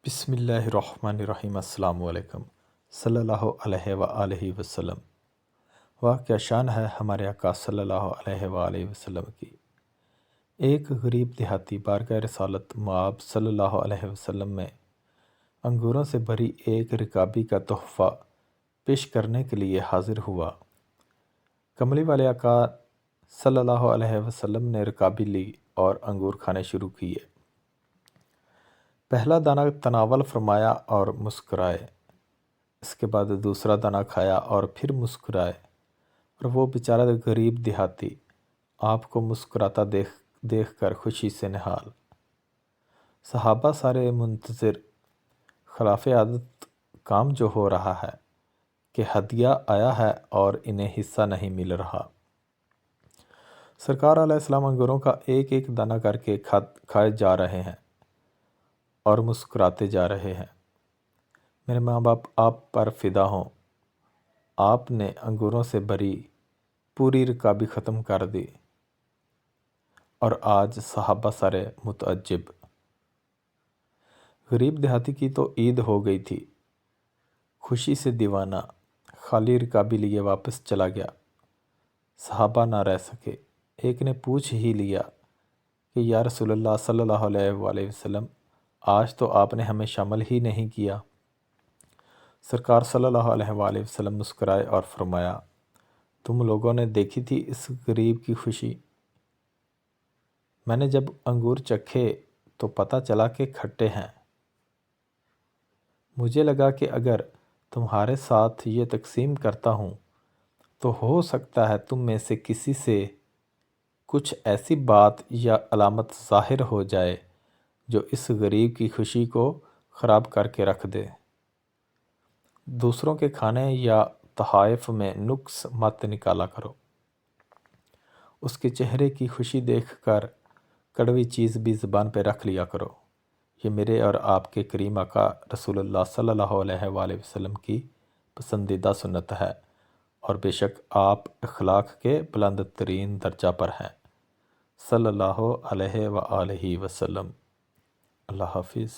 بسم اللہ الرحمن الرحیم۔ السلام علیکم صلی اللہ علیہ وآلہ وسلم۔ واہ کیا شان ہے ہمارے آقا صلی اللہ علیہ وآلہ وسلم کی۔ ایک غریب دیہاتی بارگاہ رسالت مآب صلی اللہ علیہ وسلم میں انگوروں سے بھری ایک رکابی کا تحفہ پیش کرنے کے لیے حاضر ہوا۔ کملی والے آقا صلی اللہ علیہ وسلم نے رکابی لی اور انگور کھانے شروع کیے۔ پہلا دانہ تناول فرمایا اور مسکرائے، اس کے بعد دوسرا دانہ کھایا اور پھر مسکرائے، اور وہ بیچارہ غریب دیہاتی آپ کو مسکراتا دیکھ کر خوشی سے نہال۔ صحابہ سارے منتظر، خلاف عادت کام جو ہو رہا ہے کہ ہدیہ آیا ہے اور انہیں حصہ نہیں مل رہا۔ سرکار علیہ السلام انگوروں کا ایک ایک دانہ کر کے کھائے جا رہے ہیں اور مسکراتے جا رہے ہیں۔ میرے ماں باپ آپ پر فدا ہوں، آپ نے انگوروں سے بھری پوری رکابی ختم کر دی، اور آج صحابہ سارے متعجب۔ غریب دیہاتی کی تو عید ہو گئی تھی، خوشی سے دیوانہ خالی رکابی لیے واپس چلا گیا۔ صحابہ نہ رہ سکے، ایک نے پوچھ ہی لیا کہ یا رسول اللہ صلی اللہ علیہ وآلہ وسلم، آج تو آپ نے ہمیں شامل ہی نہیں کیا۔ سرکار صلی اللہ علیہ وآلہ وسلم مسکرائے اور فرمایا، تم لوگوں نے دیکھی تھی اس غریب کی خوشی؟ میں نے جب انگور چکھے تو پتہ چلا کہ کھٹے ہیں۔ مجھے لگا کہ اگر تمہارے ساتھ یہ تقسیم کرتا ہوں تو ہو سکتا ہے تم میں سے کسی سے کچھ ایسی بات یا علامت ظاہر ہو جائے جو اس غریب کی خوشی کو خراب کر کے رکھ دے۔ دوسروں کے کھانے یا تحائف میں نقص مت نکالا کرو، اس کے چہرے کی خوشی دیکھ کر کڑوی چیز بھی زبان پہ رکھ لیا کرو۔ یہ میرے اور آپ کے کریم آقا رسول اللہ صلی اللہ علیہ وآلہ وسلم کی پسندیدہ سنت ہے، اور بے شک آپ اخلاق کے بلند ترین درجہ پر ہیں صلی اللہ علیہ وآلہ وسلم۔ اللہ حافظ۔